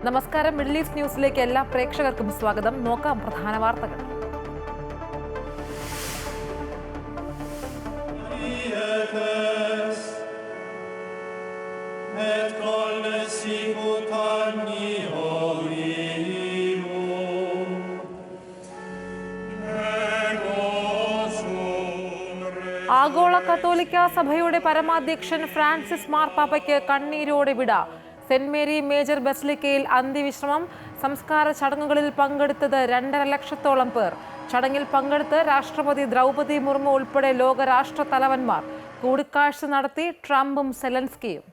നമസ്കാരം. Middle east ന്യൂസിലേക്ക് എല്ലാ പ്രേക്ഷകർക്കും സ്വാഗതം. നോക്കാം പ്രധാന വാർത്തകൾ. ആഗോള കത്തോലിക്ക സഭയുടെ പരമാധ്യക്ഷൻ ഫ്രാൻസിസ് മാർപ്പാപ്പയ്ക്ക് കണ്ണീരോടെ വിട. സെന്റ് മേരി മേജർ ബസിലിക്കയിൽ അന്ത്യവിശ്രമം. സംസ്കാര ചടങ്ങുകളിൽ പങ്കെടുത്തത് 2.5 ലക്ഷത്തോളം പേർ. ചടങ്ങിൽ പങ്കെടുത്ത് രാഷ്ട്രപതി ദ്രൗപദി മുർമു ഉൾപ്പെടെ ലോകരാഷ്ട്ര തലവന്മാർ. കൂടിക്കാഴ്ച നടത്തി ട്രംപും സെലൻസ്കിയും.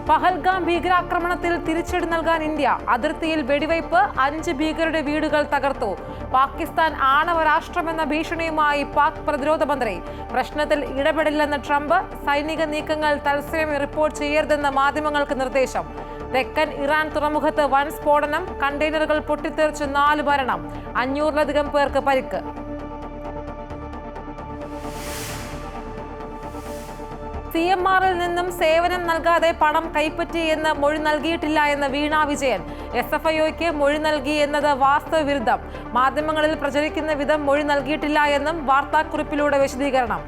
പഹൽഗാം ഭീകരാക്രമണത്തിൽ തിരിച്ചടി നൽകാൻ ഇന്ത്യ. അതിർത്തിയിൽ വെടിവയ്പ്. 5 ഭീകരരുടെ വീടുകൾ തകർത്തു. പാകിസ്ഥാൻ ആണവ രാഷ്ട്രമെന്ന ഭീഷണിയുമായി പാക് പ്രതിരോധ മന്ത്രി. പ്രശ്നത്തിൽ ഇടപെടില്ലെന്ന് ട്രംപ്. സൈനിക നീക്കങ്ങൾ തത്സമയം റിപ്പോർട്ട് ചെയ്യരുതെന്ന് മാധ്യമങ്ങൾക്ക് നിർദ്ദേശം. തെക്കൻ ഇറാൻ തുറമുഖത്ത് വൻ സ്ഫോടനം. കണ്ടെയ്നറുകൾ പൊട്ടിത്തെറിച്ച് 4 മരണം. 500-ലധികം പേർക്ക് പരിക്ക്. CMRൽ നിന്നും സേവനം നൽകാതെ പണം കൈപ്പറ്റിയെന്ന് മൊഴി നൽകിയിട്ടില്ല എന്ന് വീണ വിജയൻ. SFIOയ്ക്ക് മൊഴി നൽകി എന്നത് വാസ്തവവിരുദ്ധം. മാധ്യമങ്ങളിൽ പ്രചരിക്കുന്ന വിധം മൊഴി നൽകിയിട്ടില്ല എന്നും വാർത്താക്കുറിപ്പിലൂടെ വിശദീകരണം.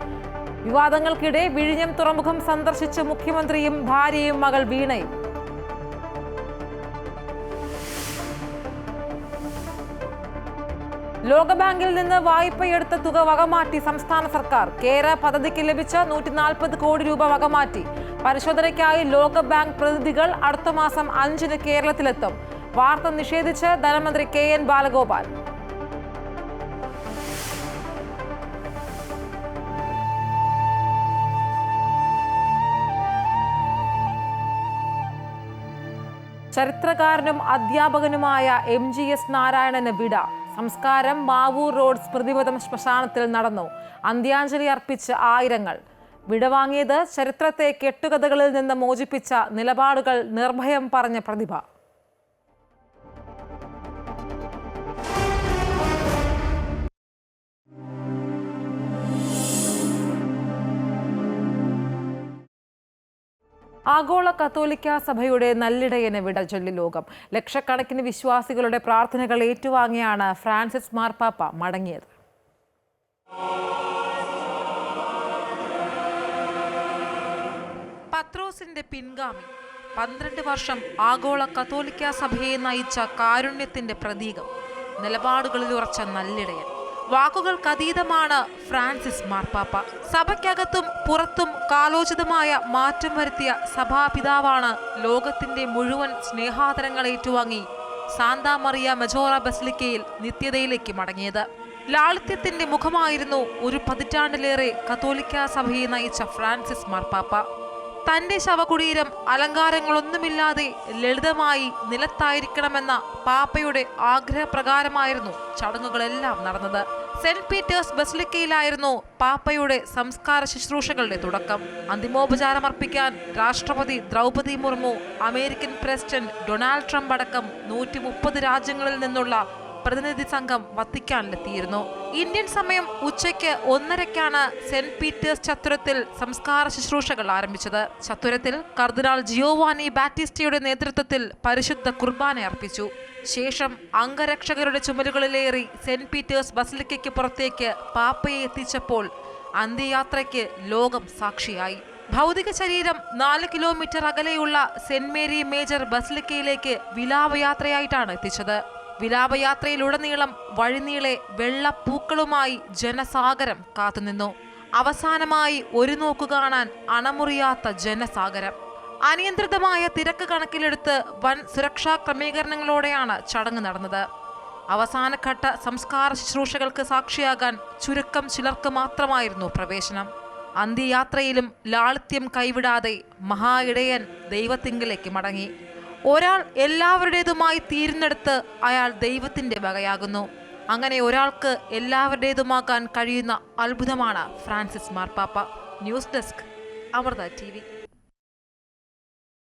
വിവാദങ്ങൾക്കിടെ വിഴിഞ്ഞം തുറമുഖം സന്ദർശിച്ച് മുഖ്യമന്ത്രിയും ഭാര്യയും മകൾ വീണയും. ലോകബാങ്കിൽ നിന്ന് വായ്പയെടുത്ത തുക വകമാറ്റി സംസ്ഥാന സർക്കാർ. കേര പദ്ധതിക്ക് ലഭിച്ച 140 കോടി രൂപ വകമാറ്റി. പരിശോധനയ്ക്കായി ലോകബാങ്ക് പ്രതിനിധികൾ അടുത്ത മാസം 5-ന് കേരളത്തിലെത്തും. വാർത്ത നിഷേധിച്ച് ധനമന്ത്രി KN ബാലഗോപാൽ. ചരിത്രകാരനും അധ്യാപകനുമായ MGS നാരായണന് വിട. സംസ്കാരം മാവൂർ റോഡ് സ്മൃതിപഥം ശ്മശാനത്തിൽ നടന്നു. അന്ത്യാഞ്ജലി അർപ്പിച്ച് ആയിരങ്ങൾ. വിടവാങ്ങിയത് ചരിത്രത്തെ കെട്ടുകഥകളിൽ നിന്ന് മോചിപ്പിച്ച നിലപാടുകൾ നിർഭയം പറഞ്ഞ പ്രതിഭ. ആഗോള കത്തോലിക്ക സഭയുടെ നല്ലിടയന് വിട ചൊല്ലി ലോകം. ലക്ഷക്കണക്കിന് വിശ്വാസികളുടെ പ്രാർത്ഥനകൾ ഏറ്റുവാങ്ങിയാണ് ഫ്രാൻസിസ് മാർപ്പാപ്പ മടങ്ങിയത്. പത്രോസിന്റെ പിൻഗാമി. 12 വർഷം ആഗോള കത്തോലിക്ക സഭയെ നയിച്ച കാരുണ്യത്തിന്റെ പ്രതീകം. നിലപാടുകളിൽ ഉറച്ച നല്ലിടയൻ. വാക്കുകൾക്കതീതമാണ് ഫ്രാൻസിസ് മാർപ്പാപ്പ. സഭയ്ക്കകത്തും പുറത്തും കാലോചിതമായ മാറ്റം വരുത്തിയ സഭാപിതാവാണ് ലോകത്തിന്റെ മുഴുവൻ സ്നേഹാദരങ്ങൾ ഏറ്റുവാങ്ങി സാന്താ മറിയ മെജോറ ബസിലിക്കയിൽ നിത്യതയിലേക്ക് മടങ്ങിയത്. ലാളിത്യത്തിന്റെ മുഖമായിരുന്നു ഒരു പതിറ്റാണ്ടിലേറെ കത്തോലിക്ക സഭയെ നയിച്ച ഫ്രാൻസിസ് മാർപ്പാപ്പ. തന്റെ ശവകുടീരം അലങ്കാരങ്ങളൊന്നുമില്ലാതെ ലളിതമായി നിലത്തായിരിക്കണമെന്ന പാപ്പയുടെ ആഗ്രഹപ്രകാരമായിരുന്നു ചടങ്ങുകളെല്ലാം നടന്നത്. സെന്റ് പീറ്റേഴ്സ് ബസിലിക്കയിലായിരുന്നു പാപ്പയുടെ സംസ്കാര ശുശ്രൂഷകളുടെ തുടക്കം. അന്തിമോപചാരമർപ്പിക്കാൻ രാഷ്ട്രപതി Droupadi Murmu, American president Donald Trump അടക്കം 130 രാജ്യങ്ങളിൽ നിന്നുള്ള പ്രതിനിധി സംഘം വത്തിക്കാനിലെത്തിയിരുന്നു. ഇന്ത്യൻ സമയം ഉച്ചയ്ക്ക് 1:30-ക്കാണ് സെന്റ് പീറ്റേഴ്സ് ചത്തുരത്തിൽ സംസ്കാര ശുശ്രൂഷകൾ ആരംഭിച്ചത്. ചത്തുരത്തിൽ കർദിനാൾ ജിയോവാനി ബാറ്റിസ്റ്റയുടെ നേതൃത്വത്തിൽ പരിശുദ്ധ കുർബാന അർപ്പിച്ചു. ശേഷം അംഗരക്ഷകരുടെ ചുമലുകളിലേറി സെന്റ് പീറ്റേഴ്സ് ബസിലിക്കയ്ക്ക് പുറത്തേക്ക് പാപ്പയെ എത്തിച്ചപ്പോൾ അന്ത്യയാത്രയ്ക്ക് ലോകം സാക്ഷിയായി. ഭൗതിക ശരീരം 4 കിലോമീറ്റർ അകലെയുള്ള സെന്റ് മേരി മേജർ ബസിലിക്കയിലേക്ക് വിലാപയാത്രയായിട്ടാണ് എത്തിച്ചത്. വിലാപയാത്രയിലുടനീളം വഴിനീളെ വെള്ളപ്പൂക്കളുമായി ജനസാഗരം കാത്തുനിന്നു. അവസാനമായി ഒരു നോക്കു കാണാൻ അണമുറിയാത്ത ജനസാഗരം. അനിയന്ത്രിതമായ തിരക്ക് കണക്കിലെടുത്ത് വൻ സുരക്ഷാ ക്രമീകരണങ്ങളോടെയാണ് ചടങ്ങ് നടന്നത്. അവസാനഘട്ട സംസ്കാര ശുശ്രൂഷകൾക്ക് സാക്ഷിയാകാൻ ചുരുക്കം ചിലർക്ക് മാത്രമായിരുന്നു പ്രവേശനം. അന്ത്യയാത്രയിലും ലാളിത്യം കൈവിടാതെ മഹാ ഇടയൻ ദൈവത്തിങ്കിലേക്ക് മടങ്ങി. ഒരാൾ എല്ലാവരുടേതുമായി തീരുന്നിടത്ത് അയാൾ ദൈവത്തിന്റെ വകയാകുന്നു. അങ്ങനെ ഒരാൾക്ക് എല്ലാവരുടേതുമാക്കാൻ കഴിയുന്ന അത്ഭുതമാണ് ഫ്രാൻസിസ് മാർപ്പാപ്പ. News desk, Amrita TV.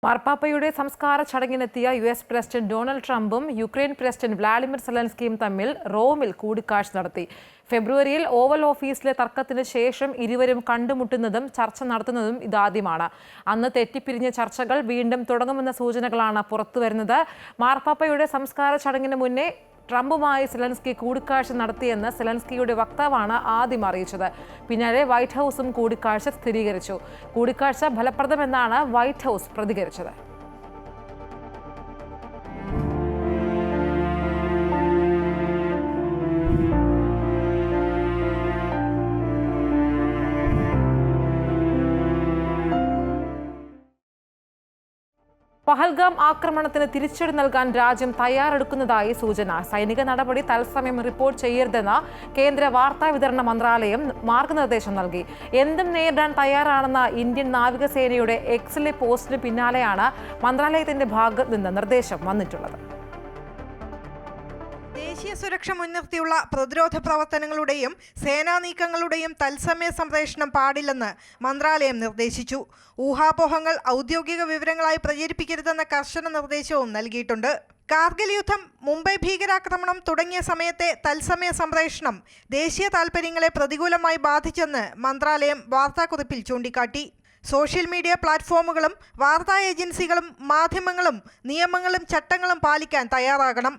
മാർപ്പാപ്പയുടെ സംസ്കാര ചടങ്ങിനെത്തിയ US പ്രസിഡന്റ് ഡൊണാൾഡ് ട്രംപും യുക്രൈൻ പ്രസിഡന്റ് വ്ളാഡിമിർ സെലൻസ്കിയും തമ്മിൽ റോമിൽ കൂടിക്കാഴ്ച നടത്തി. ഫെബ്രുവരിയിൽ ഓവൽ ഓഫീസിലെ തർക്കത്തിന് ശേഷം ഇരുവരും കണ്ടുമുട്ടുന്നതും ചർച്ച നടത്തുന്നതും ഇതാദ്യമാണ്. അന്ന് തെറ്റിപ്പിരിഞ്ഞ ചർച്ചകൾ വീണ്ടും തുടങ്ങുമെന്ന സൂചനകളാണ് പുറത്തുവരുന്നത്. മാർപ്പാപ്പയുടെ സംസ്കാര ചടങ്ങിന് മുന്നേ ട്രംപുമായി സെലൻസ്കി കൂടിക്കാഴ്ച നടത്തിയെന്ന് സെലൻസ്കിയുടെ വക്താവാണ് ആദ്യം അറിയിച്ചത്. പിന്നാലെ വൈറ്റ് ഹൗസും കൂടിക്കാഴ്ച സ്ഥിരീകരിച്ചു. കൂടിക്കാഴ്ച ഫലപ്രദമെന്നാണ് വൈറ്റ് ഹൗസ് പ്രതികരിച്ചത്. പഹൽഗാം ആക്രമണത്തിന് തിരിച്ചടി നൽകാൻ രാജ്യം തയ്യാറെടുക്കുന്നതായി സൂചന. സൈനിക നടപടി തത്സമയം റിപ്പോർട്ട് ചെയ്യരുതെന്ന് കേന്ദ്ര വാർത്താവിതരണ മന്ത്രാലയം മാർഗനിർദ്ദേശം നൽകി. എന്തും നേരിടാൻ തയ്യാറാണെന്ന ഇന്ത്യൻ നാവികസേനയുടെ എക്സിലെ പോസ്റ്റിന് പിന്നാലെയാണ് മന്ത്രാലയത്തിന്റെ ഭാഗത്ത് നിന്ന് നിർദ്ദേശം വന്നിട്ടുള്ളത്. ദേശീയ സുരക്ഷ മുൻനിർത്തിയുള്ള പ്രതിരോധ പ്രവർത്തനങ്ങളുടെയും സേനാ നീക്കങ്ങളുടെയും തത്സമയ സംപ്രേഷണം പാടില്ലെന്ന് മന്ത്രാലയം നിർദ്ദേശിച്ചു. ഊഹാപോഹങ്ങൾ ഔദ്യോഗിക വിവരങ്ങളായി പ്രചരിപ്പിക്കരുതെന്ന കർശന നിർദ്ദേശവും നൽകിയിട്ടുണ്ട്. കാർഗിൽ യുദ്ധം, മുംബൈ ഭീകരാക്രമണം തുടങ്ങിയ സമയത്തെ തത്സമയ സംപ്രേഷണം ദേശീയ താൽപര്യങ്ങളെ പ്രതികൂലമായി ബാധിച്ചെന്ന് മന്ത്രാലയം വാർത്താക്കുറിപ്പിൽ ചൂണ്ടിക്കാട്ടി. സോഷ്യൽ മീഡിയ പ്ലാറ്റ്ഫോമുകളും വാർത്താ ഏജൻസികളും മാധ്യമങ്ങളും നിയമങ്ങളും ചട്ടങ്ങളും പാലിക്കാൻ തയ്യാറാകണം.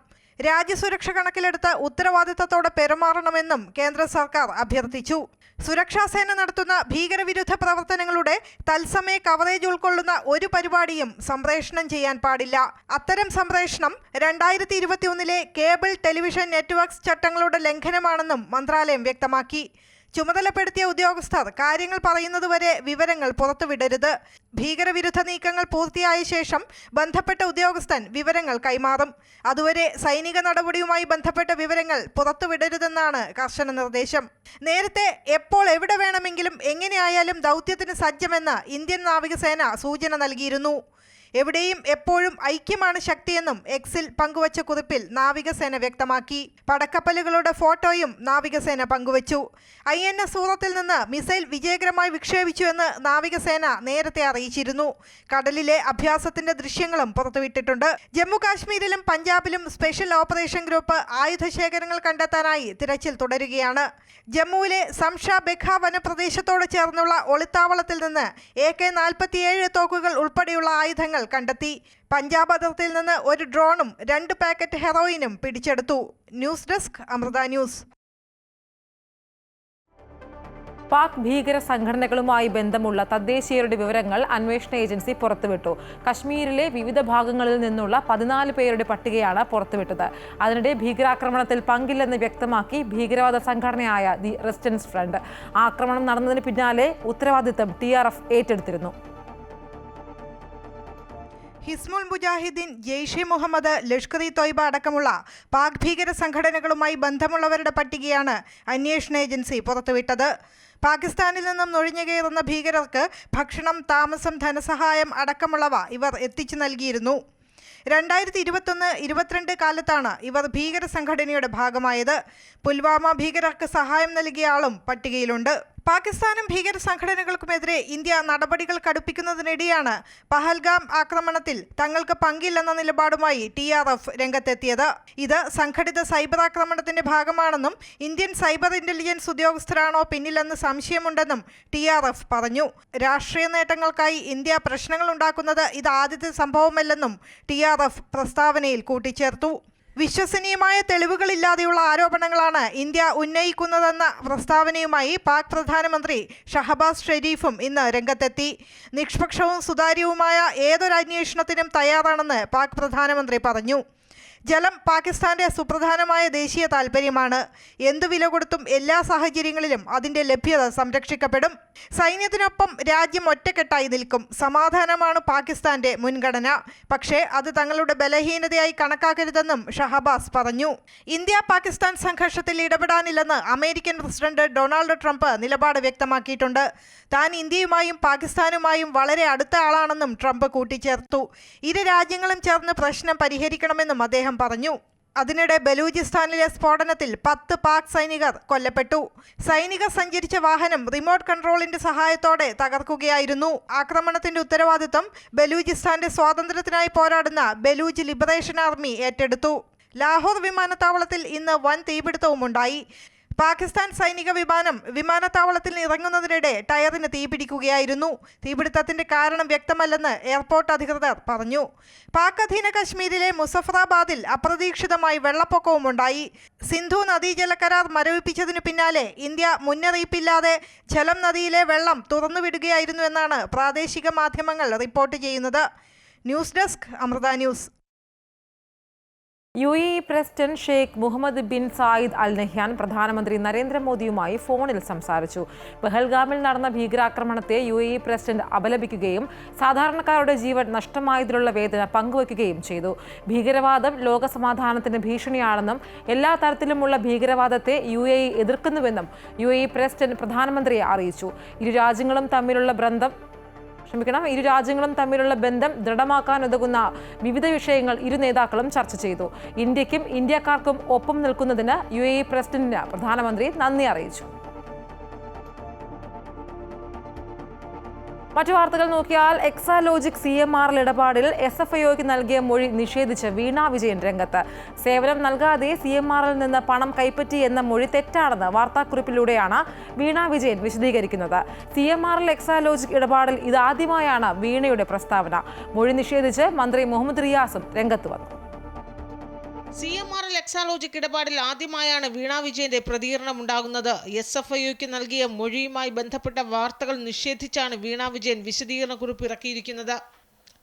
രാജ്യസുരക്ഷ കണക്കിലെടുത്ത് ഉത്തരവാദിത്തത്തോടെ പെരുമാറണമെന്നും കേന്ദ്ര സർക്കാർ അഭ്യർത്ഥിച്ചു. സുരക്ഷാ സേന നടത്തുന്ന ഭീകരവിരുദ്ധ പ്രവർത്തനങ്ങളുടെ തത്സമയ കവറേജ് ഉൾക്കൊള്ളുന്ന ഒരു പരിപാടിയും സംപ്രേഷണം ചെയ്യാൻ പാടില്ല. അത്തരം സംപ്രേഷണം 2021 കേബിൾ ടെലിവിഷൻ നെറ്റ്വർക്ക്സ് ചട്ടങ്ങളുടെ ലംഘനമാണെന്നും മന്ത്രാലയം വ്യക്തമാക്കി. ചുമതലപ്പെടുത്തിയ ഉദ്യോഗസ്ഥർ കാര്യങ്ങൾ പറയുന്നതുവരെ വിവരങ്ങൾ പുറത്തുവിടരുത്. ഭീകരവിരുദ്ധ നീക്കങ്ങൾ പൂർത്തിയായ ശേഷം ബന്ധപ്പെട്ട ഉദ്യോഗസ്ഥൻ വിവരങ്ങൾ കൈമാറും. അതുവരെ സൈനിക നടപടിയുമായി ബന്ധപ്പെട്ട വിവരങ്ങൾ പുറത്തുവിടരുതെന്നാണ് കർശന നിർദ്ദേശം. നേരത്തെ എപ്പോൾ എവിടെ വേണമെങ്കിലും എങ്ങനെയായാലും ദൗത്യത്തിന് സജ്ജമെന്ന് ഇന്ത്യൻ നാവികസേന സൂചന നൽകിയിരുന്നു. എവിടെയും എപ്പോഴും ഐക്യമാണ് ശക്തിയെന്നും എക്സിൽ പങ്കുവച്ച കുറിപ്പിൽ നാവികസേന വ്യക്തമാക്കി. പടക്കപ്പലുകളുടെ ഫോട്ടോയും നാവികസേന പങ്കുവച്ചു. INS സൂറത്തിൽ നിന്ന് മിസൈൽ വിജയകരമായി വിക്ഷേപിച്ചുവെന്ന് നാവികസേന നേരത്തെ അറിയിച്ചിരുന്നു. കടലിലെ അഭ്യാസത്തിന്റെ ദൃശ്യങ്ങളും പുറത്തുവിട്ടിട്ടുണ്ട്. ജമ്മു കാശ്മീരിലും പഞ്ചാബിലും സ്പെഷ്യൽ ഓപ്പറേഷൻ ഗ്രൂപ്പ് ആയുധശേഖരങ്ങൾ കണ്ടെത്താനായി തിരച്ചിൽ തുടരുകയാണ്. ജമ്മുവിലെ സംഷ ബെഖ വനപ്രദേശത്തോട് ചേർന്നുള്ള ഒളിത്താവളത്തിൽ നിന്ന് AK-47 തോക്കുകൾ ഉൾപ്പെടെയുള്ള ആയുധങ്ങൾ കണ്ടെത്തി. പഞ്ചാബ് അതിർത്തിയിൽ നിന്ന് ഒരു ഡ്രോണും 2 പാക്കറ്റ് ഹെറോയിനും പിടിച്ചെടുത്തു. News desk Amrita news. Pak ഭീകര സംഘടനകളുമായി ബന്ധമുള്ള തദ്ദേശീയരുടെ വിവരങ്ങൾ അന്വേഷണ ഏജൻസി പുറത്തുവിട്ടു. കശ്മീരിലെ വിവിധ ഭാഗങ്ങളിൽ നിന്നുള്ള 14 പേരുടെ പട്ടികയാണ് പുറത്തുവിട്ടത്. അതിനിടെ ഭീകരാക്രമണത്തിൽ പങ്കില്ലെന്ന് വ്യക്തമാക്കി ഭീകരവാദ സംഘടനയായ ദി റെസിസ്റ്റൻസ് ഫ്രണ്ട്. ആക്രമണം നടന്നതിന് പിന്നാലെ ഉത്തരവാദിത്തം TRF ഏറ്റെടുത്തിരുന്നു. ഹിസ്ബുൾ മുജാഹിദ്ദീൻ, ജെയ്ഷെ മുഹമ്മദ്, ലഷ്കർ-ഇ-തോയ്ബ അടക്കമുള്ള പാക് ഭീകര സംഘടനകളുമായി ബന്ധമുള്ളവരുടെ പട്ടികയാണ് അന്വേഷണ ഏജൻസി പുറത്തുവിട്ടത്. പാകിസ്ഥാനിൽ നിന്നും നുഴഞ്ഞുകയറുന്ന ഭീകരർക്ക് ഭക്ഷണം, താമസം, ധനസഹായം അടക്കമുള്ളവ ഇവർ എത്തിച്ചു നൽകിയിരുന്നു. 2021-22 കാലത്താണ് ഇവർ ഭീകര സംഘടനയുടെ ഭാഗമായത്. പുൽവാമ ഭീകരർക്ക് സഹായം നൽകിയ ആളും പട്ടികയിലുണ്ട്. പാകിസ്ഥാനും ഭീകര സംഘടനകൾക്കുമെതിരെ ഇന്ത്യ നടപടികൾ കടുപ്പിക്കുന്നതിനിടെയാണ് പഹൽഗാം ആക്രമണത്തിൽ തങ്ങൾക്ക് പങ്കില്ലെന്ന നിലപാടുമായി TRF രംഗത്തെത്തിയത്. ഇത് സംഘടിത സൈബർ ആക്രമണത്തിന്റെ ഭാഗമാണെന്നും ഇന്ത്യൻ സൈബർ ഇന്റലിജൻസ് ഉദ്യോഗസ്ഥരാണോ പിന്നിലെന്ന് സംശയമുണ്ടെന്നും TRF പറഞ്ഞു. രാഷ്ട്രീയ നേട്ടങ്ങൾക്കായി ഇന്ത്യ പ്രശ്നങ്ങൾ ഉണ്ടാക്കുന്നത് ഇത് ആദ്യത്തെ സംഭവമല്ലെന്നും TRF പ്രസ്താവനയിൽ കൂട്ടിച്ചേർത്തു. വിശ്വസനീയമായ തെളിവുകളില്ലാതെയുള്ള ആരോപണങ്ങളാണ് ഇന്ത്യ ഉന്നയിക്കുന്നതെന്ന പ്രസ്താവനയുമായി പാക് പ്രധാനമന്ത്രി ഷഹബാസ് ഷെരീഫും ഇന്ന് രംഗത്തെത്തി. നിഷ്പക്ഷവും സുതാര്യവുമായ ഏതൊരു അന്വേഷണത്തിനും തയ്യാറാണെന്ന് പാക് പ്രധാനമന്ത്രി പറഞ്ഞു. ജലം പാകിസ്ഥാന്റെ സുപ്രധാനമായ ദേശീയ താൽപ്പര്യമാണ്. എന്തു വില കൊടുത്തും എല്ലാ സാഹചര്യങ്ങളിലും അതിന്റെ ലഭ്യത സംരക്ഷിക്കപ്പെടും. സൈന്യത്തിനൊപ്പം രാജ്യം ഒറ്റക്കെട്ടായി നിൽക്കും. സമാധാനമാണ് പാകിസ്ഥാന്റെ മുൻഗണന. പക്ഷേ അത് തങ്ങളുടെ ബലഹീനതയായി കണക്കാക്കരുതെന്നും ഷഹബാസ് പറഞ്ഞു. ഇന്ത്യ പാകിസ്ഥാൻ സംഘർഷത്തിൽ ഇടപെടാനില്ലെന്ന് അമേരിക്കൻ പ്രസിഡന്റ് ഡൊണാൾഡ് ട്രംപ് നിലപാട് വ്യക്തമാക്കിയിട്ടുണ്ട്. താൻ ഇന്ത്യയുമായും പാകിസ്ഥാനുമായും വളരെ അടുത്ത ആളാണെന്നും ട്രംപ് കൂട്ടിച്ചേർത്തു. ഇരു രാജ്യങ്ങളും ചേർന്ന് പ്രശ്നം പരിഹരിക്കണമെന്നും അദ്ദേഹം പറഞ്ഞു. അതിനിടെ ബലൂചിസ്ഥാനിലെ സ്ഫോടനത്തിൽ 10 പാക് സൈനികർ കൊല്ലപ്പെട്ടു. സൈനികർ സഞ്ചരിച്ച വാഹനം റിമോട്ട് കൺട്രോളിന്റെ സഹായത്തോടെ തകർക്കുകയായിരുന്നു. ആക്രമണത്തിന്റെ ഉത്തരവാദിത്തം ബലൂചിസ്ഥാന്റെ സ്വാതന്ത്ര്യത്തിനായി പോരാടുന്ന ബലൂച്ച് ലിബറേഷൻ ആർമി ഏറ്റെടുത്തു. ലാഹോർ വിമാനത്താവളത്തിൽ ഇന്ന് വൻ തീപിടുത്തവുമുണ്ടായി. പാകിസ്ഥാൻ സൈനിക വിമാനം വിമാനത്താവളത്തിൽ ഇറങ്ങുന്നതിനിടെ ടയറിന് തീപിടിക്കുകയായിരുന്നു. തീപിടുത്തത്തിന്റെ കാരണം വ്യക്തമല്ലെന്ന് എയർപോർട്ട് അധികൃതർ പറഞ്ഞു. പാക് അധീന കശ്മീരിലെ മുസഫറാബാദിൽ അപ്രതീക്ഷിതമായി വെള്ളപ്പൊക്കവുമുണ്ടായി. സിന്ധു നദീജല കരാർ മരവിപ്പിച്ചതിനു പിന്നാലെ ഇന്ത്യ മുന്നറിയിപ്പില്ലാതെ ഝലം നദിയിലെ വെള്ളം തുറന്നുവിടുകയായിരുന്നു എന്നാണ് പ്രാദേശിക മാധ്യമങ്ങൾ റിപ്പോർട്ട് ചെയ്യുന്നത്. News desk Amrita news. UAE president Sheikh Mohammed bin Zayed Al Nahyan പ്രധാനമന്ത്രി നരേന്ദ്രമോദിയുമായി ഫോണിൽ സംസാരിച്ചു. പെഹൽഗാമിൽ നടന്ന ഭീകരാക്രമണത്തെ UAE പ്രസിഡന്റ് അപലപിക്കുകയും സാധാരണക്കാരുടെ ജീവൻ നഷ്ടമായതിലുള്ള വേദന പങ്കുവയ്ക്കുകയും ചെയ്തു. ഭീകരവാദം ലോകസമാധാനത്തിന് ഭീഷണിയാണെന്നും എല്ലാ തരത്തിലുമുള്ള ഭീകരവാദത്തെ UAE എതിർക്കുന്നുവെന്നും UAE പ്രസിഡന്റ് പ്രധാനമന്ത്രിയെ അറിയിച്ചു. ഇരു രാജ്യങ്ങളും തമ്മിലുള്ള ബന്ധം ദൃഢമാക്കാനുതകുന്ന വിവിധ വിഷയങ്ങൾ ഇരു നേതാക്കളും ചർച്ച ചെയ്തു. ഇന്ത്യക്കും ഇന്ത്യക്കാർക്കും ഒപ്പം നിൽക്കുന്നതിന് UAE പ്രസിഡന്റിന് പ്രധാനമന്ത്രി നന്ദി അറിയിച്ചു. മറ്റു വാർത്തകൾ നോക്കിയാൽ എക്സാലോജിക് CMRL ഇടപാടിൽ SFIOയ്ക്ക് നൽകിയ മൊഴി നിഷേധിച്ച് വീണ വിജയൻ രംഗത്ത്. സേവനം നൽകാതെ CMRL നിന്ന് പണം കൈപ്പറ്റി എന്ന മൊഴി തെറ്റാണെന്ന് വാർത്താക്കുറിപ്പിലൂടെയാണ് വീണ വിജയൻ വിശദീകരിക്കുന്നത്. CMRL എക്സാലോജിക് ഇടപാടിൽ ഇതാദ്യമായാണ് വീണയുടെ പ്രസ്താവന. മൊഴി നിഷേധിച്ച് മന്ത്രി മുഹമ്മദ് റിയാസും രംഗത്ത് വന്നു. CMRL എക്സാലോജിക് ഇടപാടിൽ ആദ്യമായാണ് വീണ വിജയന്റെ പ്രതികരണം ഉണ്ടാകുന്നത്. SFIOയ്ക്ക് നൽകിയ മൊഴിയുമായി ബന്ധപ്പെട്ട വാർത്തകൾ നിഷേധിച്ചാണ് വീണ വിജയൻ വിശദീകരണക്കുറിപ്പ് ഇറക്കിയിരിക്കുന്നത്.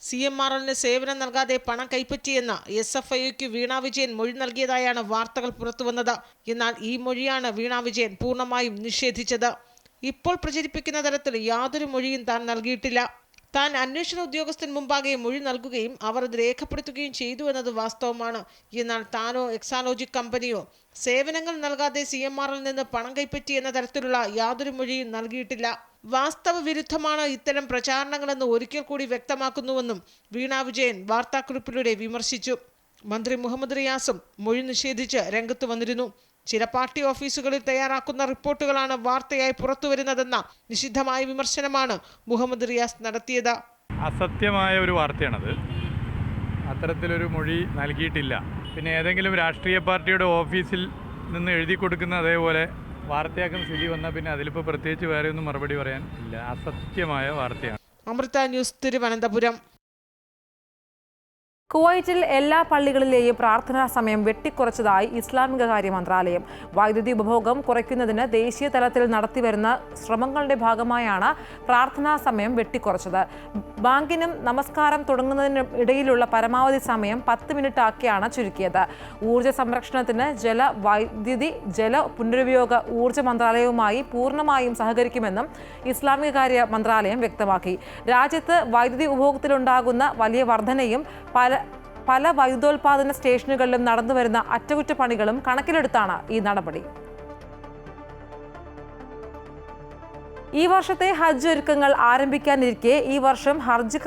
CMRLന് സേവനം നൽകാതെ പണം കൈപ്പറ്റിയെന്ന് SFIOയ്ക്ക് വീണ വിജയൻ മൊഴി നൽകിയതായാണ് വാർത്തകൾ പുറത്തുവന്നത്. എന്നാൽ ഈ മൊഴിയാണ് വീണ വിജയൻ പൂർണ്ണമായും നിഷേധിച്ചത്. ഇപ്പോൾ പ്രചരിപ്പിക്കുന്ന തരത്തിൽ യാതൊരു മൊഴിയും താൻ നൽകിയിട്ടില്ല. താൻ അന്വേഷണ ഉദ്യോഗസ്ഥൻ മുമ്പാകെ മൊഴി നൽകുകയും അവർ അത് രേഖപ്പെടുത്തുകയും ചെയ്തു എന്നത് വാസ്തവമാണ്. എന്നാൽ താനോ എക്സാലോജിക് കമ്പനിയോ സേവനങ്ങൾ നൽകാതെ CMRL നിന്ന് പണം കൈപ്പറ്റി എന്ന തരത്തിലുള്ള യാതൊരു മൊഴിയും നൽകിയിട്ടില്ല. വാസ്തവ വിരുദ്ധമാണ് ഇത്തരം പ്രചാരണങ്ങളെന്ന് ഒരിക്കൽ കൂടി വ്യക്തമാക്കുന്നുവെന്നും വീണ വിജയൻ വാർത്താക്കുറിപ്പിലൂടെ വിമർശിച്ചു. മന്ത്രി മുഹമ്മദ് റിയാസും മൊഴി നിഷേധിച്ച് രംഗത്ത് വന്നിരുന്നു. ചില പാർട്ടി ഓഫീസുകളിൽ തയ്യാറാക്കുന്ന റിപ്പോർട്ടുകളാണ് വാർത്തയായി പുറത്തുവരുന്നതെന്ന നിഷിദ്ധമായ വിമർശനമാണ് മുഹമ്മദ് റിയാസ് നടത്തിയത്. അസത്യമായ ഒരു വാർത്തയാണത്. അത്തരത്തിലൊരു മൊഴി നൽകിയിട്ടില്ല. പിന്നെ ഏതെങ്കിലും രാഷ്ട്രീയ പാർട്ടിയുടെ ഓഫീസിൽ നിന്ന് എഴുതി കൊടുക്കുന്ന അതേപോലെ വാർത്തയാക്കുന്ന സ്ഥിതി വന്നാൽ പിന്നെ അതിലിപ്പോൾ പ്രത്യേകിച്ച് വേറെ ഒന്നും മറുപടി പറയാൻ ഇല്ല. അസത്യമായ വാർത്തയാണ്. അമൃത ന്യൂസ്, തിരുവനന്തപുരം. കുവൈറ്റിൽ എല്ലാ പള്ളികളിലെയും പ്രാർത്ഥനാ സമയം വെട്ടിക്കുറച്ചതായി ഇസ്ലാമിക കാര്യ മന്ത്രാലയം. വൈദ്യുതി ഉപഭോഗം കുറയ്ക്കുന്നതിന് ദേശീയ തലത്തിൽ നടത്തിവരുന്ന ശ്രമങ്ങളുടെ ഭാഗമായാണ് പ്രാർത്ഥനാ സമയം വെട്ടിക്കുറച്ചത്. ബാങ്കിനും നമസ്കാരം തുടങ്ങുന്നതിനും ഇടയിലുള്ള പരമാവധി സമയം 10 മിനിറ്റ് ആക്കിയാണ് ചുരുക്കിയത്. ഊർജ്ജ സംരക്ഷണത്തിന് വൈദ്യുതി പുനരുപയോഗ ഊർജ്ജ മന്ത്രാലയവുമായി പൂർണ്ണമായും സഹകരിക്കുമെന്നും ഇസ്ലാമിക കാര്യ മന്ത്രാലയം വ്യക്തമാക്കി. രാജ്യത്ത് വൈദ്യുതി ഉപഭോഗത്തിലുണ്ടാകുന്ന വലിയ വർധനയും പല വൈദ്യുതോൽപാദന സ്റ്റേഷനുകളിലും നടന്നുവരുന്ന അറ്റകുറ്റപ്പണികളും കണക്കിലെടുത്താണ് ഈ നടപടി. ഈ വർഷത്തെ ഹജ്ജ് ഒരുക്കങ്ങൾ ആരംഭിക്കാനിരിക്കെ ഈ വർഷം ഹജ്ജ്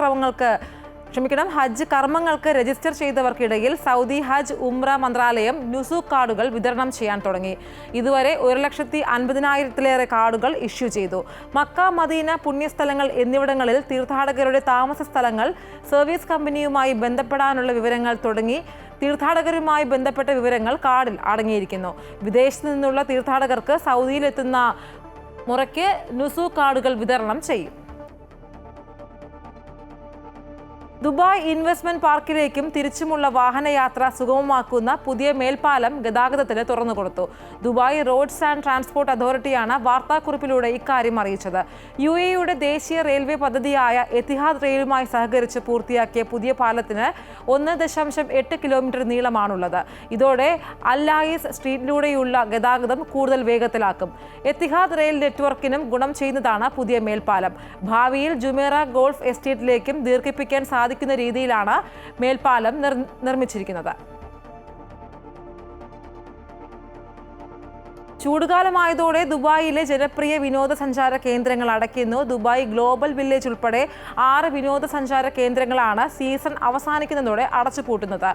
കർമ്മങ്ങൾക്ക് രജിസ്റ്റർ ചെയ്തവർക്കിടയിൽ സൗദി ഹജ്ജ് ഉംറ മന്ത്രാലയം നുസൂക്ക് കാർഡുകൾ വിതരണം ചെയ്യാൻ തുടങ്ങി. ഇതുവരെ 1,50,000-ലേറെ കാർഡുകൾ ഇഷ്യൂ ചെയ്തു. മക്ക, മദീന, പുണ്യസ്ഥലങ്ങൾ എന്നിവിടങ്ങളിൽ തീർത്ഥാടകരുടെ താമസ സ്ഥലങ്ങൾ, സർവീസ് കമ്പനിയുമായി ബന്ധപ്പെടാനുള്ള വിവരങ്ങൾ തുടങ്ങി തീർത്ഥാടകരുമായി ബന്ധപ്പെട്ട വിവരങ്ങൾ കാർഡിൽ അടങ്ങിയിരിക്കുന്നു. വിദേശത്തു നിന്നുള്ള തീർത്ഥാടകർക്ക് സൗദിയിലെത്തുന്ന മുറയ്ക്ക് നുസൂക്ക് കാർഡുകൾ വിതരണം ചെയ്യും. ദുബായ് ഇൻവെസ്റ്റ്മെന്റ് പാർക്കിലേക്കും തിരിച്ചുമുള്ള വാഹനയാത്ര സുഗമമാക്കുന്ന പുതിയ മേൽപ്പാലം ഗതാഗതത്തിന് തുറന്നുകൊടുത്തു. ദുബായ് റോഡ്സ് ആൻഡ് ട്രാൻസ്പോർട്ട് അതോറിറ്റിയാണ് വാർത്താക്കുറിപ്പിലൂടെ ഇക്കാര്യം അറിയിച്ചത്. UAEയുടെ ദേശീയ റെയിൽവേ പദ്ധതിയായ എത്തിഹാദ് റെയിലുമായി സഹകരിച്ച് പൂർത്തിയാക്കിയ പുതിയ പാലത്തിന് 1.8 കിലോമീറ്റർ നീളമാണുള്ളത്. ഇതോടെ അൽ-ആയിസ് സ്ട്രീറ്റിലൂടെയുള്ള ഗതാഗതം കൂടുതൽ വേഗത്തിലാക്കും. എത്തിഹാദ് റെയിൽ നെറ്റ്വർക്കിനും ഗുണം ചെയ്യുന്നതാണ് പുതിയ മേൽപ്പാലം. ഭാവിയിൽ ജുമേറ ഗോൾഫ് എസ്റ്റേറ്റിലേക്കും ദീർഘിപ്പിക്കാൻ സാധിക്കുന്ന രീതിയിലാണ് മേൽപ്പാലം നിർമ്മിച്ചിരിക്കുന്നത്. ചൂടുകാലമായതോടെ ദുബായിലെ ജനപ്രിയ വിനോദസഞ്ചാര കേന്ദ്രങ്ങൾ അടയ്ക്കുന്നു. ദുബായ് ഗ്ലോബൽ വില്ലേജ് ഉൾപ്പെടെ 6 വിനോദസഞ്ചാര കേന്ദ്രങ്ങളാണ് സീസൺ അവസാനിക്കുന്നതോടെ അടച്ചുപൂട്ടുന്നത്.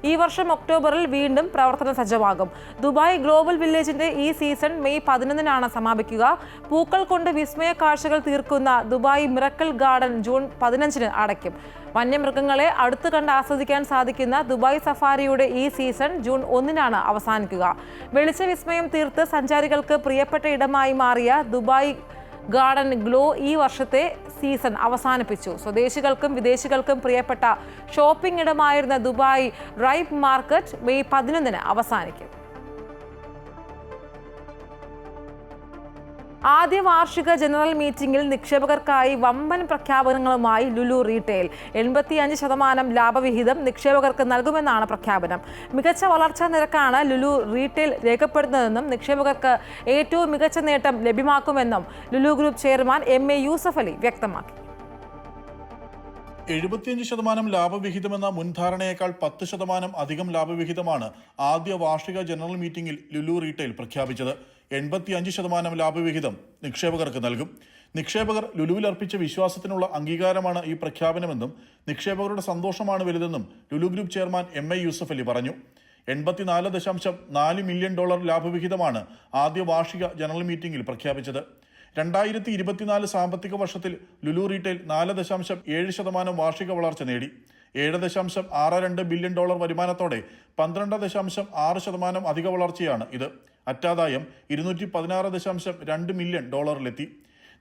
ഈ വർഷം ഒക്ടോബറിൽ വീണ്ടും പ്രവർത്തന സജ്ജമാകും. ദുബായ് ഗ്ലോബൽ വില്ലേജിന്റെ ഈ സീസൺ മെയ് 11-നാണ് സമാപിക്കുക. പൂക്കൾ കൊണ്ട് വിസ്മയ കാഴ്ചകൾ തീർക്കുന്ന ദുബായ് മിറക്കിൾ ഗാർഡൻ ജൂൺ 15-ന് അടയ്ക്കും. വന്യമൃഗങ്ങളെ അടുത്ത് കണ്ട് ആസ്വദിക്കാൻ സാധിക്കുന്ന ദുബായ് സഫാരിയുടെ ഈ സീസൺ ജൂൺ 1-നാണ് അവസാനിക്കുക. വെളിച്ച വിസ്മയം തീർത്ത് സഞ്ചാരികൾക്ക് പ്രിയപ്പെട്ട ഇടമായി മാറിയ ദുബായ് ഗാർഡൻ ഗ്ലോ ഈ വർഷത്തെ സീസൺ അവസാനിപ്പിച്ചു. സ്വദേശികൾക്കും വിദേശികൾക്കും പ്രിയപ്പെട്ട ഷോപ്പിംഗ് ഇടമായിരുന്ന ദുബായ് റൈപ്പ് മാർക്കറ്റ് മെയ് 11-ന് അവസാനിക്കും. ആദ്യ വാർഷിക ജനറൽ മീറ്റിംഗിൽ നിക്ഷേപകർക്കായി വമ്പൻ പ്രഖ്യാപനങ്ങളുമായി ലുലു റീറ്റെയിൽ. 85% ലാഭവിഹിതം നിക്ഷേപകർക്ക് നൽകുമെന്നാണ് പ്രഖ്യാപനം. മികച്ച വളർച്ചാ നിരക്കാണ് ലുലു റീറ്റെയിൽ രേഖപ്പെടുത്തുന്നതെന്നും നിക്ഷേപകർക്ക് ഏറ്റവും മികച്ച നേട്ടം ലഭ്യമാക്കുമെന്നും Lulu group chairman MA Yusuff Ali വ്യക്തമാക്കി. 75% ലാഭവിഹിതമെന്ന മുൻധാരണയേക്കാൾ 10% അധികം ലാഭവിഹിതമാണ് ആദ്യ വാർഷിക ജനറൽ മീറ്റിംഗിൽ ലുലു റീറ്റെയിൽ പ്രഖ്യാപിച്ചത്. 85% ലാഭവിഹിതം നിക്ഷേപകർക്ക് നൽകും. നിക്ഷേപകർ ലുലുവിൽ അർപ്പിച്ച വിശ്വാസത്തിനുള്ള അംഗീകാരമാണ് ഈ പ്രഖ്യാപനമെന്നും നിക്ഷേപകരുടെ സന്തോഷമാണ് വലുതെന്നും Lulu group chairman MA Yusuff Ali പറഞ്ഞു. $84.4 മില്യൺ ലാഭവിഹിതമാണ് ആദ്യ വാർഷിക ജനറൽ മീറ്റിംഗിൽ പ്രഖ്യാപിച്ചത്. 2024 സാമ്പത്തിക വർഷത്തിൽ ലുലു റീറ്റെയിൽ 4.7% വാർഷിക വളർച്ച നേടി. $7.62 ബില്യൺ വരുമാനത്തോടെ 12.6% അധിക വളർച്ചയാണ് ഇത്. അറ്റാദായം $216.2 മില്യൺ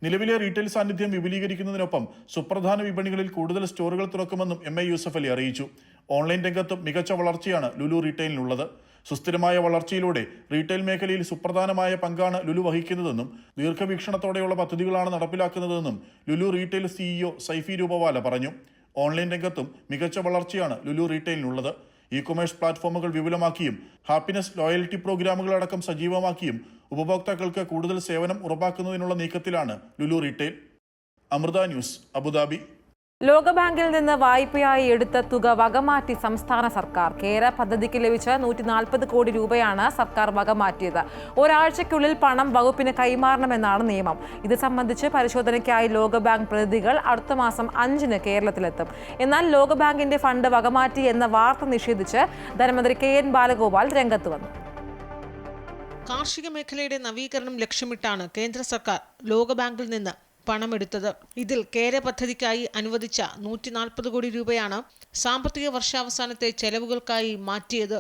നിലവിലെ റീറ്റെയിൽ സാന്നിധ്യം വിപുലീകരിക്കുന്നതിനൊപ്പം സുപ്രധാന വിപണികളിൽ കൂടുതൽ സ്റ്റോറുകൾ തുറക്കുമെന്നും MA യൂസഫ് അലി അറിയിച്ചു. ഓൺലൈൻ രംഗത്തും മികച്ച വളർച്ചയാണ് ലുലു റീറ്റെയിലിനുള്ളത്. സുസ്ഥിരമായ വളർച്ചയിലൂടെ റീറ്റെയിൽ മേഖലയിൽ സുപ്രധാനമായ പങ്കാണ് ലുലു വഹിക്കുന്നതെന്നും ദീർഘവീക്ഷണത്തോടെയുള്ള പദ്ധതികളാണ് നടപ്പിലാക്കുന്നതെന്നും ലുലു റീറ്റെയിൽ CEO സൈഫി രൂപവാല പറഞ്ഞു. ഓൺലൈൻ രംഗത്തും മികച്ച വളർച്ചയാണ് ലുലു റീറ്റെയിലിനുള്ളത്. ഇ-കൊമേഴ്സ് പ്ലാറ്റ്ഫോമുകൾ വിപുലമാക്കിയും ഹാപ്പിനെസ് ലോയൽറ്റി പ്രോഗ്രാമുകളടക്കം സജീവമാക്കിയും ഉപഭോക്താക്കൾക്ക് കൂടുതൽ സേവനം ഉറപ്പാക്കുന്നതിനുള്ള നീക്കത്തിലാണ് Lulu Retail. Amrita News, Abu Dhabi. ലോകബാങ്കിൽ നിന്ന് വായ്പയായി എടുത്ത തുക വകമാറ്റി സംസ്ഥാന സർക്കാർ. കേര പദ്ധതിക്ക് ലഭിച്ച 140 കോടി രൂപയാണ് സർക്കാർ വകമാറ്റിയത്. ഒരാഴ്ചയ്ക്കുള്ളിൽ പണം വകുപ്പിന് കൈമാറണമെന്നാണ് നിയമം. ഇത് സംബന്ധിച്ച് പരിശോധനയ്ക്കായി ലോകബാങ്ക് പ്രതിനിധികൾ അടുത്ത മാസം 5-ന് കേരളത്തിലെത്തും. എന്നാൽ ലോകബാങ്കിന്റെ ഫണ്ട് വകമാറ്റി എന്ന വാർത്ത നിഷേധിച്ച് ധനമന്ത്രി KN ബാലഗോപാൽ രംഗത്ത് വന്നു. കാർഷിക മേഖലയുടെ നവീകരണം ലക്ഷ്യമിട്ടാണ് കേന്ദ്ര സർക്കാർ ലോകബാങ്കിൽ നിന്ന് പണമെടുത്തത്. ഇതിൽ കേര പദ്ധതിക്കായി അനുവദിച്ച 140 കോടി രൂപയാണ് സാമ്പത്തിക വർഷാവസാനത്തെ ചെലവുകൾക്കായി മാറ്റിയത്.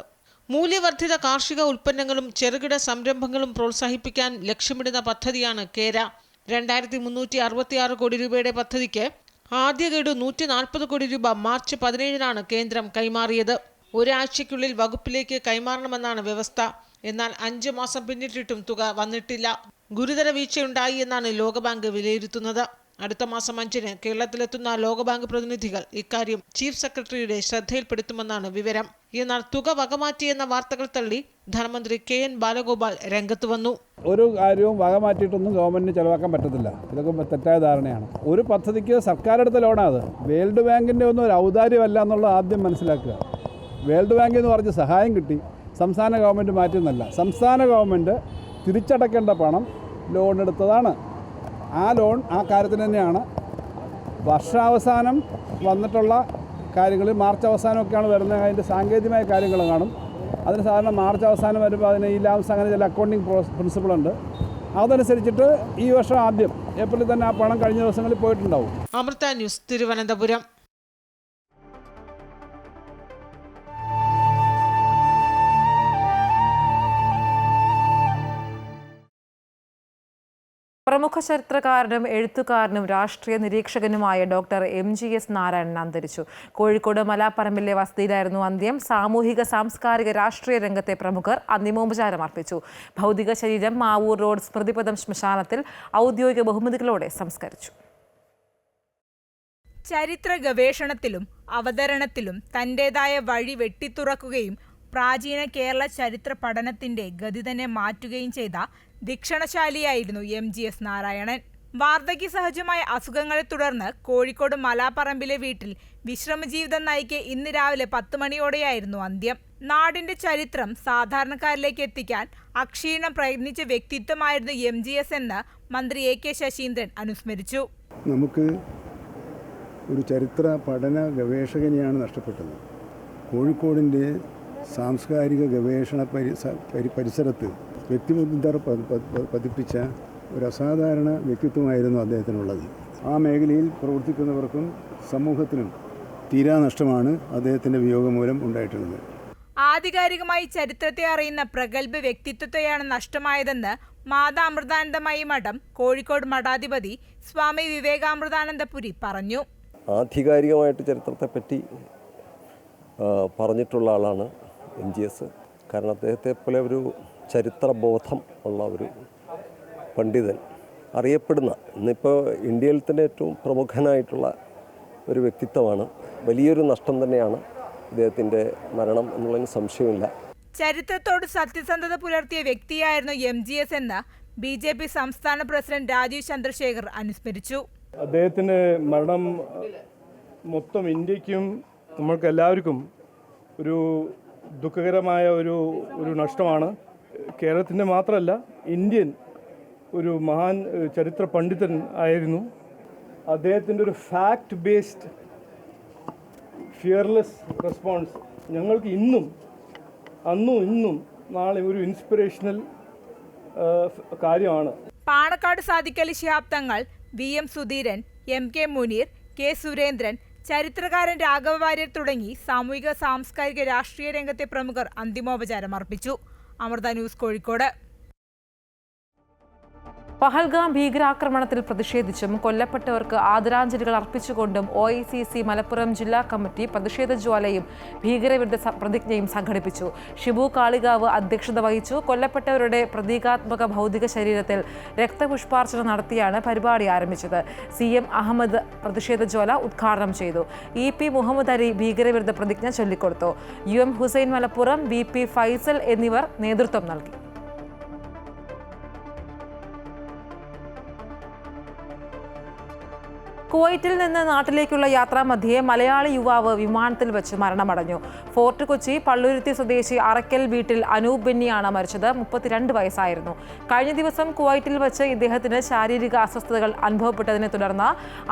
മൂല്യവർദ്ധിത കാർഷിക ഉൽപ്പന്നങ്ങളും ചെറുകിട സംരംഭങ്ങളും പ്രോത്സാഹിപ്പിക്കാൻ ലക്ഷ്യമിടുന്ന പദ്ധതിയാണ് കേര. 2366 കോടി രൂപയുടെ പദ്ധതിക്ക് ആദ്യ ഗഡു 140 കോടി രൂപ മാർച്ച് 17-നാണ് കേന്ദ്രം കൈമാറിയത്. ഒരാഴ്ചയ്ക്കുള്ളിൽ വകുപ്പിലേക്ക് കൈമാറണമെന്നാണ് വ്യവസ്ഥ. എന്നാൽ 5 മാസം പിന്നിട്ടിട്ടും തുക വന്നിട്ടില്ല. ഗുരുതര വീഴ്ചയുണ്ടായി എന്നാണ് ലോകബാങ്ക് വിലയിരുത്തുന്നത്. അടുത്ത മാസം 5-ന് കേരളത്തിലെത്തുന്ന ലോകബാങ്ക് പ്രതിനിധികൾ ഇക്കാര്യം ചീഫ് സെക്രട്ടറിയുടെ ശ്രദ്ധയിൽപ്പെടുത്തുമെന്നാണ് വിവരം. എന്നാൽ തുക വകമാറ്റിയെന്ന വാർത്തകൾ തള്ളി ധനമന്ത്രി KN ബാലഗോപാൽ രംഗത്ത് വന്നു. ഒരു കാര്യവും വകമാറ്റിയിട്ടൊന്നും ഗവൺമെന്റിന് ചെലവാക്കാൻ പറ്റത്തില്ല. ഇതൊക്കെ തെറ്റായ ധാരണയാണ്. ഒരു പദ്ധതിക്ക് സർക്കാരെടുത്ത ലോണാണ്. വേൾഡ് ബാങ്കിൻ്റെ ഒന്നും ഒരു ഔദാര്യമല്ല എന്നുള്ളത് ആദ്യം മനസ്സിലാക്കുക. വേൾഡ് ബാങ്കിൽ നിന്ന് പറഞ്ഞ് സഹായം കിട്ടി, സംസ്ഥാന ഗവൺമെൻറ് മാറ്റുന്നല്ല. സംസ്ഥാന ഗവൺമെൻറ് തിരിച്ചടയ്ക്കേണ്ട പണം ലോൺ എടുത്തതാണ്. ആ ലോൺ ആ കാര്യത്തിന് തന്നെയാണ്. വർഷാവസാനം വന്നിട്ടുള്ള കാര്യങ്ങളിൽ മാർച്ച് അവസാനമൊക്കെയാണ് വരുന്നത്. അതിൻ്റെ സാങ്കേതികമായ കാര്യങ്ങൾ കാണും. അതിന് സാധാരണ മാർച്ച് അവസാനം വരുമ്പോൾ അതിന് ഈ ലാംസ് അങ്ങനെ ചില അക്കൗണ്ടിങ് പ്രിൻസിപ്പിളുണ്ട്. അതനുസരിച്ചിട്ട് ഈ വർഷം ആദ്യം ഏപ്രിലിൽ തന്നെ ആ പണം കഴിഞ്ഞ ദിവസങ്ങളിൽ പോയിട്ടുണ്ടാവും. അമൃത ന്യൂസ്, തിരുവനന്തപുരം. പ്രമുഖ ചരിത്രകാരനും എഴുത്തുകാരനും രാഷ്ട്രീയ നിരീക്ഷകനുമായ ഡോക്ടർ MGS നാരായണൻ അന്തരിച്ചു. കോഴിക്കോട് മലാപ്പറമ്പിലെ വസതിയിലായിരുന്നു അന്ത്യം. സാമൂഹിക സാംസ്കാരിക രാഷ്ട്രീയ രംഗത്തെ പ്രമുഖർ അന്തിമോപചാരം അർപ്പിച്ചു. ഭൗതിക ശരീരം മാവൂർ റോഡ് സ്മൃതിപദം ശ്മശാനത്തിൽ ഔദ്യോഗിക ബഹുമതികളോടെ സംസ്കരിച്ചു. ചരിത്ര ഗവേഷണത്തിലും അവതരണത്തിലും തൻ്റെതായ വഴി വെട്ടിത്തുറക്കുകയും പ്രാചീന കേരള ചരിത്ര പഠനത്തിന്റെ ഗതി തന്നെ മാറ്റുകയും ചെയ്ത ദീക്ഷണശാലിയായിരുന്നു MGS നാരായണൻ. വാർദ്ധക്യ സഹജമായ അസുഖങ്ങളെ തുടർന്ന് കോഴിക്കോട് മലാപ്പറമ്പിലെ വീട്ടിൽ വിശ്രമജീവിതം നയിക്കെ ഇന്ന് രാവിലെ 10 മണിയോടെയായിരുന്നു അന്ത്യം. നാടിന്റെ ചരിത്രം സാധാരണക്കാരിലേക്ക് എത്തിക്കാൻ അക്ഷീണം പ്രയത്നിച്ച വ്യക്തിത്വമായിരുന്നു MGS എന്ന് മന്ത്രി AK ശശീന്ദ്രൻ അനുസ്മരിച്ചു. നമുക്ക് ഒരു ചരിത്ര പഠന ഗവേഷകനെയാണ് നഷ്ടപ്പെട്ടത്. കോഴിക്കോടിൻ്റെ സാംസ്കാരിക ഗവേഷണ പരിസരത്ത് വ്യക്തിമുദ്ര പതിപ്പിച്ച ഒരു അസാധാരണ വ്യക്തിത്വമായിരുന്നു അദ്ദേഹത്തിനുള്ളത്. ആ മേഖലയിൽ പ്രവർത്തിക്കുന്നവർക്കും സമൂഹത്തിനും തീരാ നഷ്ടമാണ് അദ്ദേഹത്തിൻ്റെ വിയോഗം മൂലം ഉണ്ടായിട്ടുള്ളത്. ആധികാരികമായി ചരിത്രത്തെ അറിയുന്ന പ്രഗത്ഭ വ്യക്തിത്വത്തെയാണ് നഷ്ടമായതെന്ന് മാതാ അമൃതാനന്ദമയി മഠം കോഴിക്കോട് മഠാധിപതി സ്വാമി വിവേകാമൃതാനന്ദപുരി പറഞ്ഞു. ആധികാരികമായിട്ട് ചരിത്രത്തെപ്പറ്റി പറഞ്ഞിട്ടുള്ള ആളാണ് MGS. കാരണം അദ്ദേഹത്തെ പോലെ ഒരു ചരിത്രബോധം ഉള്ള ഒരു പണ്ഡിതൻ, അറിയപ്പെടുന്ന, ഇന്നിപ്പോൾ ഇന്ത്യയിൽ തന്നെ ഏറ്റവും പ്രമുഖനായിട്ടുള്ള ഒരു വ്യക്തിത്വമാണ്. വലിയൊരു നഷ്ടം തന്നെയാണ് അദ്ദേഹത്തിൻ്റെ മരണം എന്നുള്ളതിന് സംശയമില്ല. ചരിത്രത്തോട് സത്യസന്ധത പുലർത്തിയ വ്യക്തിയായിരുന്നു MGS എന്ന് BJP സംസ്ഥാന പ്രസിഡന്റ് രാജീവ് ചന്ദ്രശേഖർ അനുസ്മരിച്ചു. അദ്ദേഹത്തിൻ്റെ മരണം മൊത്തം ഇന്ത്യക്കും നമ്മൾക്ക് എല്ലാവർക്കും ഒരു ദുഃഖകരമായ ഒരു നഷ്ടമാണ്. കേരളത്തിൻ്റെ മാത്രമല്ല, ഇന്ത്യൻ ഒരു മഹാൻ ചരിത്ര പണ്ഡിതൻ ആയിരുന്നു. അദ്ദേഹത്തിൻ്റെ ഒരു ഫാക്ട് ബേസ്ഡ് ഫിയർലെസ് റെസ്പോൺസ് ഞങ്ങൾക്ക് ഇന്നും നാളെ ഒരു ഇൻസ്പിറേഷണൽ കാര്യമാണ്. Panakkad Sadiqali Shihab Thangal, VM Sudheeran, MK Muneer, K Surendran, ചരിത്രകാരൻ രാഘവ വാര്യർ തുടങ്ങി സാമൂഹിക സാംസ്കാരിക രാഷ്ട്രീയ രംഗത്തെ പ്രമുഖർ അന്തിമോപചാരം അർപ്പിച്ചു. അമൃത ന്യൂസ്, കോഴിക്കോട്. പഹൽഗാം ഭീകരാക്രമണത്തിൽ പ്രതിഷേധിച്ചും കൊല്ലപ്പെട്ടവർക്ക് ആദരാഞ്ജലികൾ അർപ്പിച്ചുകൊണ്ടും OICC മലപ്പുറം ജില്ലാ കമ്മിറ്റി പ്രതിഷേധ ജ്വാലയും ഭീകരവിരുദ്ധ പ്രതിജ്ഞയും സംഘടിപ്പിച്ചു. ഷിബു കാളികാവ് അധ്യക്ഷത വഹിച്ചു. കൊല്ലപ്പെട്ടവരുടെ പ്രതീകാത്മക ഭൗതിക ശരീരത്തിൽ രക്തപുഷ്പാർച്ചന നടത്തിയാണ് പരിപാടി ആരംഭിച്ചത്. CM അഹമ്മദ് പ്രതിഷേധ ജ്വാല ഉദ്ഘാടനം ചെയ്തു. EP മുഹമ്മദ് അലി ഭീകരവിരുദ്ധ പ്രതിജ്ഞ ചൊല്ലിക്കൊടുത്തു. UM ഹുസൈൻ മലപ്പുറം, VP ഫൈസൽ എന്നിവർ നേതൃത്വം നൽകി. കുവൈറ്റിൽ നിന്ന് നാട്ടിലേക്കുള്ള യാത്രാമധ്യേ മലയാളി യുവാവ് വിമാനത്തിൽ വെച്ച് മരണമടഞ്ഞു. ഫോർട്ട് കൊച്ചി പള്ളുരുത്തി സ്വദേശി അറക്കൽ വീട്ടിൽ അനൂപ് ബെന്നിയാണ് മരിച്ചത്. 32 വയസ്സായിരുന്നു. കഴിഞ്ഞ ദിവസം കുവൈറ്റിൽ വെച്ച് ഇദ്ദേഹത്തിന് ശാരീരിക അസ്വസ്ഥതകൾ അനുഭവപ്പെട്ടതിനെ തുടർന്ന്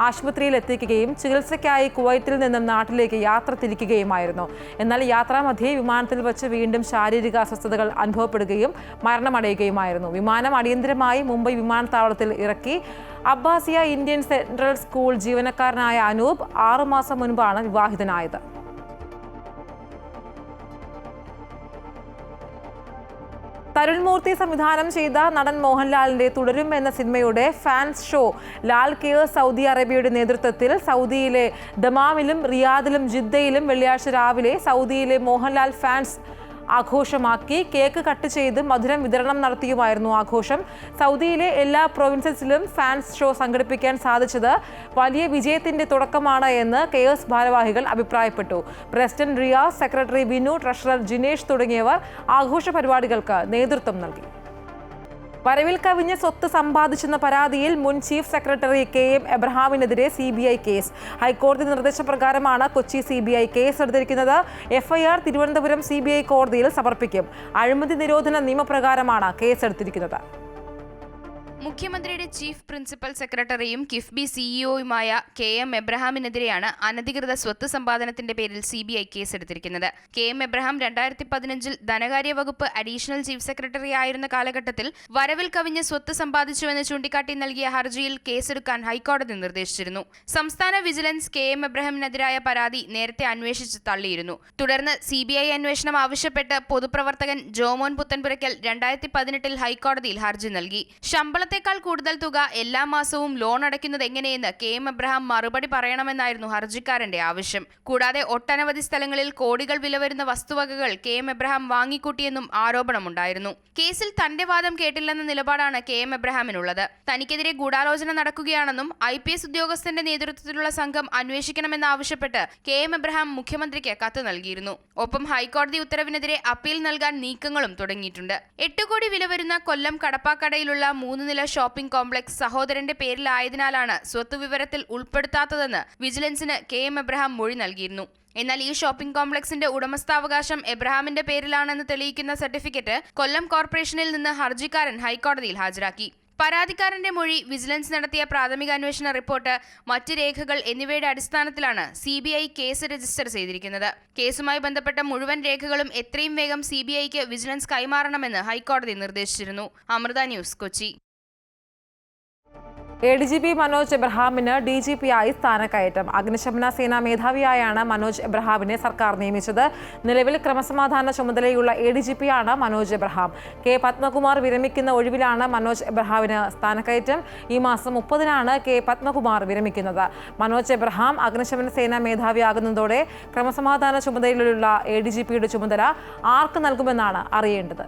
ആശുപത്രിയിൽ എത്തിക്കുകയും ചികിത്സയ്ക്കായി കുവൈറ്റിൽ നിന്നും നാട്ടിലേക്ക് യാത്ര തിരിക്കുകയുമായിരുന്നു. എന്നാൽ യാത്രാമധ്യേ വിമാനത്തിൽ വെച്ച് വീണ്ടും ശാരീരിക അസ്വസ്ഥതകൾ അനുഭവപ്പെടുകയും മരണമടയുകയുമായിരുന്നു. വിമാനം അടിയന്തരമായി മുംബൈ വിമാനത്താവളത്തിൽ ഇറക്കി. അബ്ബാസിയ ഇന്ത്യൻ സെൻട്രൽ സ്കൂൾ ജീവനക്കാരനായ അനൂപ് 6 മാസം മുൻപാണ് വിവാഹിതനായത്. തരുൺമൂർത്തി സംവിധാനം ചെയ്ത നടൻ മോഹൻലാലിന്റെ തുടരും എന്ന സിനിമയുടെ fans show Lal care Saudi അറേബ്യയുടെ നേതൃത്വത്തിൽ സൗദിയിലെ ദമാമിലും റിയാദിലും ജിദ്ദയിലും വെള്ളിയാഴ്ച രാവിലെ സൗദിയിലെ മോഹൻലാൽ ഫാൻസ് ആഘോഷമാക്കി. കേക്ക് കട്ട് ചെയ്ത് മധുരം വിതരണം നടത്തിയുമായിരുന്നു ആഘോഷം. സൗദിയിലെ എല്ലാ പ്രൊവിൻസസിലും ഫാൻസ് ഷോ സംഘടിപ്പിക്കാൻ സാധിച്ചത് വലിയ വിജയത്തിന്റെ തുടക്കമാണ് എന്ന് കെയർസ് ഭാരവാഹികൾ അഭിപ്രായപ്പെട്ടു. President Riyas, secretary Vinu, treasurer Jinesh തുടങ്ങിയവർ ആഘോഷ പരിപാടികൾക്ക് നേതൃത്വം നൽകി. വരവിൽ കവിഞ്ഞ സ്വത്ത് സമ്പാദിച്ചെന്ന പരാതിയിൽ മുൻ chief secretary KM എബ്രഹാമിനെതിരെ CBI case. ഹൈക്കോടതി നിർദ്ദേശപ്രകാരമാണ് കൊച്ചി CBI കേസ് എടുത്തിരിക്കുന്നത്. FIR തിരുവനന്തപുരം CBI കോടതിയിൽ സമർപ്പിക്കും. അഴിമതി നിരോധന നിയമപ്രകാരമാണ് കേസെടുത്തിരിക്കുന്നത്. മുഖ്യമന്ത്രിയുടെ ചീഫ് പ്രിൻസിപ്പൽ സെക്രട്ടറിയും കിഫ്ബി സിഇഒയുമായ KM എബ്രഹാമിനെതിരെയാണ് അനധികൃത സ്വത്ത് സമ്പാദനത്തിന്റെ പേരിൽ CBI കേസെടുത്തിരിക്കുന്നത്. KM എബ്രഹാം 2015 ധനകാര്യ വകുപ്പ് അഡീഷണൽ ചീഫ് സെക്രട്ടറി ആയിരുന്ന കാലഘട്ടത്തിൽ വരവിൽ കവിഞ്ഞ് സ്വത്ത് സമ്പാദിച്ചുവെന്ന് ചൂണ്ടിക്കാട്ടി നൽകിയ ഹർജിയിൽ കേസെടുക്കാൻ ഹൈക്കോടതി നിർദ്ദേശിച്ചിരുന്നു. സംസ്ഥാന വിജിലൻസ് KM എബ്രഹാമിനെതിരായ പരാതി നേരത്തെ അന്വേഷിച്ച് തള്ളിയിരുന്നു. തുടർന്ന് CBI അന്വേഷണം ആവശ്യപ്പെട്ട് പൊതുപ്രവർത്തകൻ ജോമോൻ പുത്തൻപുരയ്ക്കൽ 2018 ഹൈക്കോടതിയിൽ ഹർജി നൽകി. ശമ്പളത്തേക്കാൾ കൂടുതൽ തുക എല്ലാ മാസവും ലോൺ അടയ്ക്കുന്നത് എങ്ങനെയെന്ന് KM എബ്രഹാം മറുപടി പറയണമെന്നായിരുന്നു ഹർജിക്കാരന്റെ ആവശ്യം. കൂടാതെ ഒട്ടനവധി സ്ഥലങ്ങളിൽ കോടികൾ വില വരുന്ന വസ്തുവകകൾ KM എബ്രഹാം വാങ്ങിക്കൂട്ടിയെന്നും ആരോപണമുണ്ടായിരുന്നു. കേസിൽ തന്റെ വാദം കേട്ടില്ലെന്ന നിലപാടാണ് KM എബ്രഹാമിനുള്ളത്. തനിക്കെതിരെ ഗൂഢാലോചന നടക്കുകയാണെന്നും IPS ഉദ്യോഗസ്ഥന്റെ നേതൃത്വത്തിലുള്ള സംഘം അന്വേഷിക്കണമെന്നാവശ്യപ്പെട്ട് KM എബ്രഹാം മുഖ്യമന്ത്രിക്ക് കത്ത് നൽകിയിരുന്നു. ഒപ്പം ഹൈക്കോടതി ഉത്തരവിനെതിരെ അപ്പീൽ നൽകാൻ നീക്കങ്ങളും തുടങ്ങിയിട്ടുണ്ട്. 8 കോടി വില വരുന്ന കൊല്ലം കടപ്പാക്കടയിലുള്ള 3 നില ഷോപ്പിംഗ് കോംപ്ലക്സ് സഹോദരന്റെ പേരിലായതിനാലാണ് സ്വത്ത് വിവരത്തിൽ ഉൾപ്പെടുത്താത്തതെന്ന് വിജിലൻസിന് KM എബ്രഹാം മൊഴി നൽകിയിരുന്നു. എന്നാൽ ഈ ഷോപ്പിംഗ് കോംപ്ലക്സിന്റെ ഉടമസ്ഥാവകാശം എബ്രഹാമിന്റെ പേരിലാണെന്ന് തെളിയിക്കുന്ന സർട്ടിഫിക്കറ്റ് കൊല്ലം കോർപ്പറേഷനിൽ നിന്ന് ഹർജിക്കാരൻ ഹൈക്കോടതിയിൽ ഹാജരാക്കി. പരാതിക്കാരന്റെ മൊഴി, വിജിലൻസ് നടത്തിയ പ്രാഥമിക അന്വേഷണ റിപ്പോർട്ട്, മറ്റ് രേഖകൾ എന്നിവയുടെ അടിസ്ഥാനത്തിലാണ് CBI കേസ് രജിസ്റ്റർ ചെയ്തിരിക്കുന്നത്. കേസുമായി ബന്ധപ്പെട്ട മുഴുവൻ രേഖകളും എത്രയും വേഗം CBIക്ക് വിജിലൻസ് കൈമാറണമെന്ന് ഹൈക്കോടതി നിർദ്ദേശിച്ചിരുന്നു. അമൃത ന്യൂസ്, കൊച്ചി. ADGP മനോജ് എബ്രഹാമിന് DGP-ആയി സ്ഥാനക്കയറ്റം. അഗ്നിശമന സേനാ മേധാവിയായാണ് മനോജ് എബ്രഹാമിനെ സർക്കാർ നിയമിച്ചത്. നിലവിൽ ക്രമസമാധാന ചുമതലയുള്ള ADGP-യാണ് മനോജ് എബ്രഹാം. K. പത്മകുമാർ വിരമിക്കുന്ന ഒഴിവിലാണ് മനോജ് എബ്രഹാമിന് സ്ഥാനക്കയറ്റം. ഈ മാസം 30-നാണ് K. പത്മകുമാർ വിരമിക്കുന്നത്. മനോജ് എബ്രഹാം അഗ്നിശമന സേനാ മേധാവിയാകുന്നതോടെ ക്രമസമാധാന ചുമതലയിലുള്ള ADGP-യുടെ ചുമതല ആർക്ക് നൽകുമെന്നാണ് അറിയേണ്ടത്.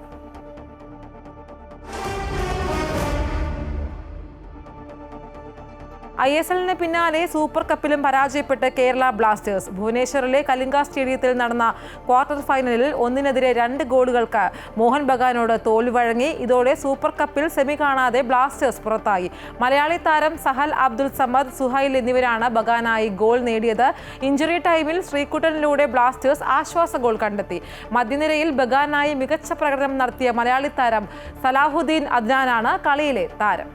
ISL-ന് പിന്നാലെ സൂപ്പർ കപ്പിലും പരാജയപ്പെട്ട് കേരള ബ്ലാസ്റ്റേഴ്സ്. ഭുവനേശ്വറിലെ കലിംഗ സ്റ്റേഡിയത്തിൽ നടന്ന ക്വാർട്ടർ ഫൈനലിൽ 1-2 ഗോളുകൾക്ക് മോഹൻ ബഗാനോട് തോൽവി വഴങ്ങി. ഇതോടെ സൂപ്പർ കപ്പിൽ സെമി കാണാതെ ബ്ലാസ്റ്റേഴ്സ് പുറത്തായി. മലയാളി താരം സഹൽ അബ്ദുൽ സമദ്, സുഹൈൽ എന്നിവരാണ് ബഗാനായി ഗോൾ നേടിയത്. ഇഞ്ചുറി ടൈമിൽ ശ്രീകുട്ടനിലൂടെ ബ്ലാസ്റ്റേഴ്സ് ആശ്വാസ ഗോൾ കണ്ടെത്തി. മധ്യനിരയിൽ ബഗാനായി മികച്ച പ്രകടനം നടത്തിയ മലയാളി താരം സലാഹുദ്ദീൻ അദ്നാനാണ് കളിയിലെ താരം.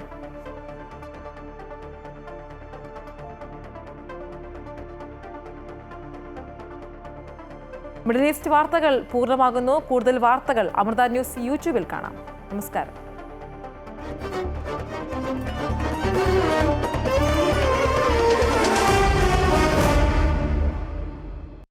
മിഡിൽ ഈസ്റ്റ് വാർത്തകൾ പൂർണ്ണമാകുന്നു. കൂടുതൽ വാർത്തകൾ അമൃത ന്യൂസ് യൂട്യൂബിൽ കാണാം. നമസ്കാരം.